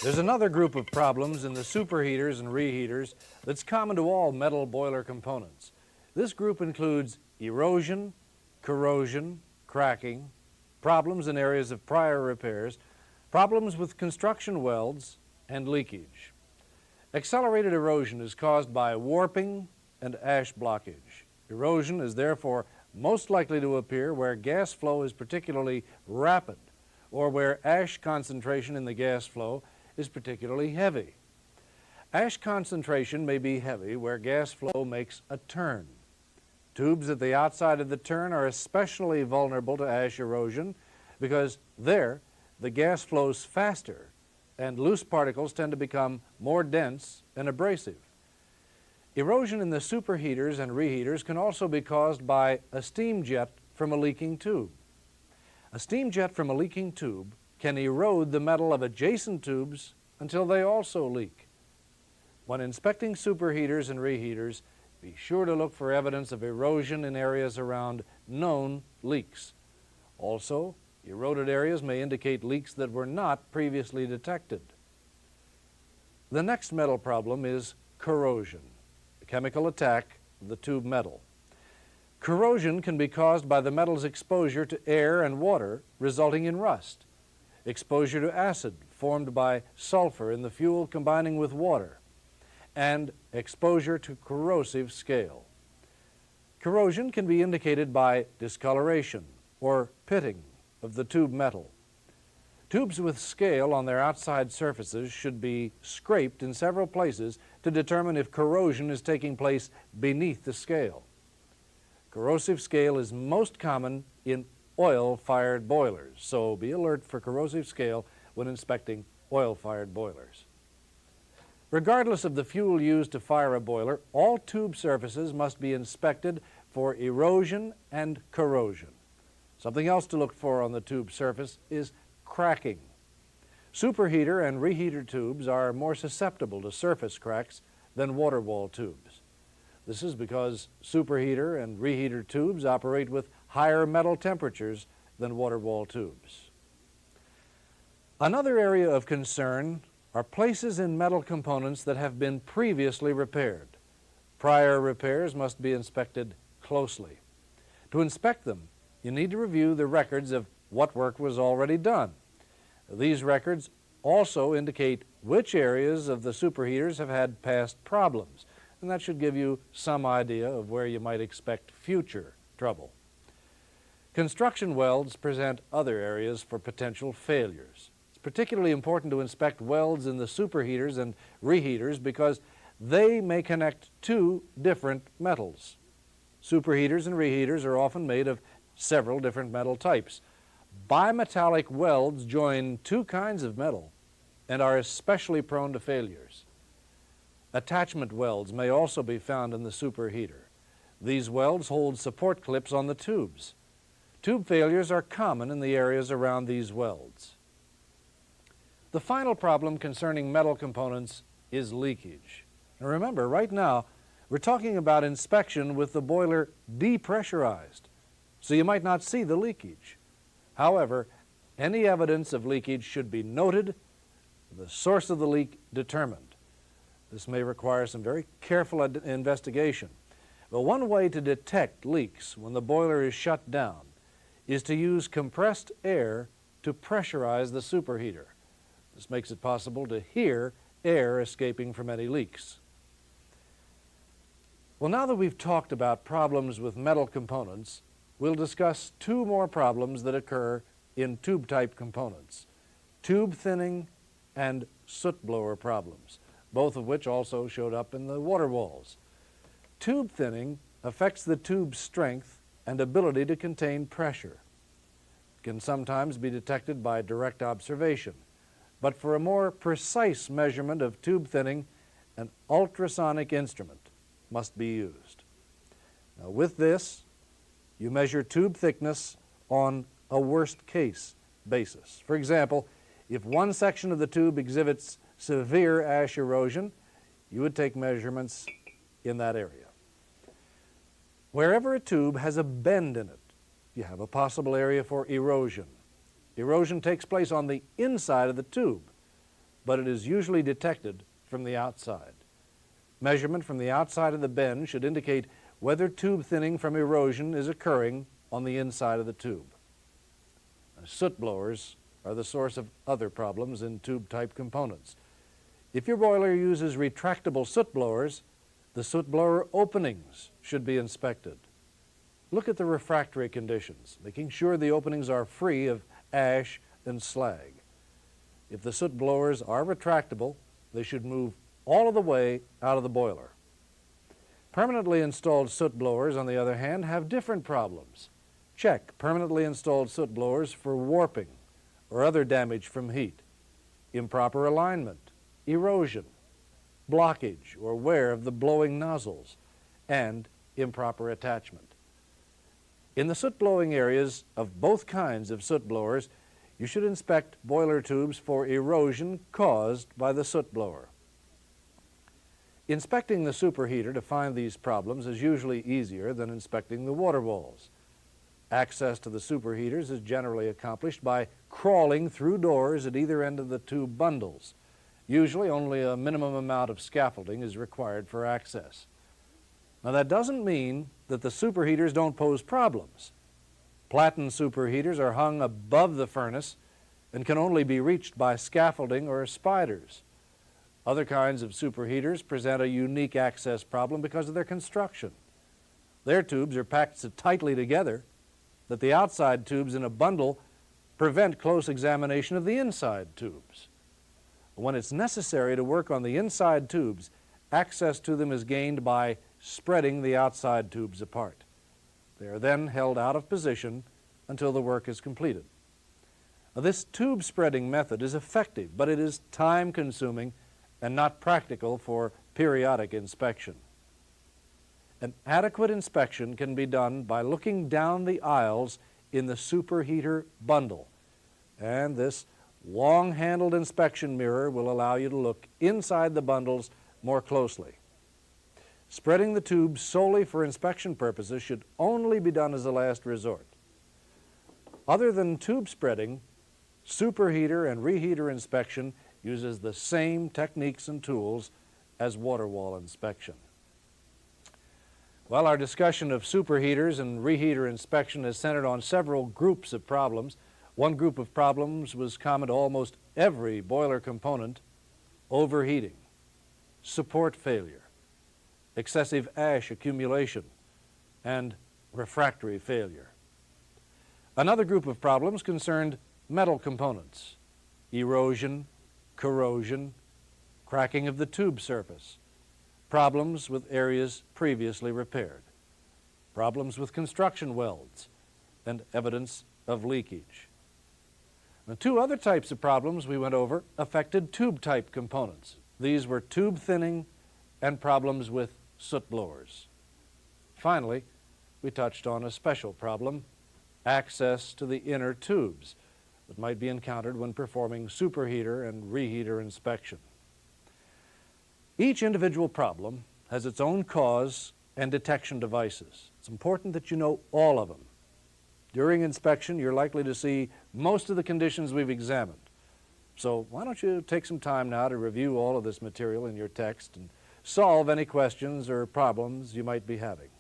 There's another group of problems in the superheaters and reheaters that's common to all metal boiler components. This group includes erosion, corrosion, cracking, problems in areas of prior repairs, problems with construction welds, and leakage. Accelerated erosion is caused by warping and ash blockage. Erosion is therefore most likely to appear where gas flow is particularly rapid or where ash concentration in the gas flow is particularly heavy. Ash concentration may be heavy where gas flow makes a turn. Tubes at the outside of the turn are especially vulnerable to ash erosion because there the gas flows faster and loose particles tend to become more dense and abrasive. Erosion in the superheaters and reheaters can also be caused by a steam jet from a leaking tube. A steam jet from a leaking tube can erode the metal of adjacent tubes until they also leak. When inspecting superheaters and reheaters, be sure to look for evidence of erosion in areas around known leaks. Also, eroded areas may indicate leaks that were not previously detected. The next metal problem is corrosion, a chemical attack of the tube metal. Corrosion can be caused by the metal's exposure to air and water, resulting in rust, exposure to acid formed by sulfur in the fuel combining with water, and exposure to corrosive scale. Corrosion can be indicated by discoloration or pitting of the tube metal. Tubes with scale on their outside surfaces should be scraped in several places to determine if corrosion is taking place beneath the scale. Corrosive scale is most common in oil-fired boilers, so be alert for corrosive scale when inspecting oil-fired boilers. Regardless of the fuel used to fire a boiler, all tube surfaces must be inspected for erosion and corrosion. Something else to look for on the tube surface is cracking. Superheater and reheater tubes are more susceptible to surface cracks than water wall tubes. This is because superheater and reheater tubes operate with higher metal temperatures than water wall tubes. Another area of concern are places in metal components that have been previously repaired. Prior repairs must be inspected closely. To inspect them, you need to review the records of what work was already done. These records also indicate which areas of the superheaters have had past problems, and that should give you some idea of where you might expect future trouble. Construction welds present other areas for potential failures. It's particularly important to inspect welds in the superheaters and reheaters because they may connect two different metals. Superheaters and reheaters are often made of several different metal types. Bimetallic welds join two kinds of metal and are especially prone to failures. Attachment welds may also be found in the superheater. These welds hold support clips on the tubes. Tube failures are common in the areas around these welds. The final problem concerning metal components is leakage. And remember, right now, we're talking about inspection with the boiler depressurized, so you might not see the leakage. However, any evidence of leakage should be noted, the source of the leak determined. This may require some very careful investigation. But one way to detect leaks when the boiler is shut down is to use compressed air to pressurize the superheater. This makes it possible to hear air escaping from any leaks. Well, now that we've talked about problems with metal components, we'll discuss two more problems that occur in tube-type components: tube thinning and soot blower problems, both of which also showed up in the water walls. Tube thinning affects the tube's strength and ability to contain pressure. It can sometimes be detected by direct observation, but for a more precise measurement of tube thinning, an ultrasonic instrument must be used. Now, with this, you measure tube thickness on a worst-case basis. For example, if one section of the tube exhibits severe ash erosion, you would take measurements in that area. Wherever a tube has a bend in it, you have a possible area for erosion. Erosion takes place on the inside of the tube. but it is usually detected from the outside. Measurement from the outside of the bend should indicate whether tube thinning from erosion is occurring on the inside of the tube. Soot blowers are the source of other problems in tube-type components. If your boiler uses retractable soot blowers, the soot blower openings should be inspected. Look at the refractory conditions, making sure the openings are free of ash and slag. If the soot blowers are retractable, they should move all of the way out of the boiler. Permanently installed soot blowers, on the other hand, have different problems. Check permanently installed soot blowers for warping or other damage from heat, improper alignment, erosion, blockage or wear of the blowing nozzles, and improper attachment. In the soot blowing areas of both kinds of soot blowers, you should inspect boiler tubes for erosion caused by the soot blower. Inspecting the superheater to find these problems is usually easier than inspecting the water walls. Access to the superheaters is generally accomplished by crawling through doors at either end of the tube bundles. Usually only a minimum amount of scaffolding is required for access. Now that doesn't mean that the superheaters don't pose problems. Platen superheaters are hung above the furnace and can only be reached by scaffolding or spiders. Other kinds of superheaters present a unique access problem because of their construction. Their tubes are packed so tightly together that the outside tubes in a bundle prevent close examination of the inside tubes. When it's necessary to work on the inside tubes, access to them is gained by spreading the outside tubes apart. They are then held out of position until the work is completed. Now, this tube spreading method is effective, but it is time-consuming and not practical for periodic inspection. An adequate inspection can be done by looking down the aisles in the superheater bundle, and this long-handled inspection mirror will allow you to look inside the bundles more closely. Spreading the tubes solely for inspection purposes should only be done as a last resort. Other than tube spreading, superheater and reheater inspection uses the same techniques and tools as water wall inspection. Well, our discussion of superheaters and reheater inspection is centered on several groups of problems. One group of problems was common to almost every boiler component: overheating, support failure, excessive ash accumulation, and refractory failure. Another group of problems concerned metal components: erosion, corrosion, cracking of the tube surface, problems with areas previously repaired, problems with construction welds, and evidence of leakage. The two other types of problems we went over affected tube-type components. These were tube thinning and problems with soot blowers. Finally, we touched on a special problem: access to the inner tubes that might be encountered when performing superheater and reheater inspection. Each individual problem has its own cause and detection devices. It's important that you know all of them. During inspection, you're likely to see most of the conditions we've examined. So why don't you take some time now to review all of this material in your text and solve any questions or problems you might be having.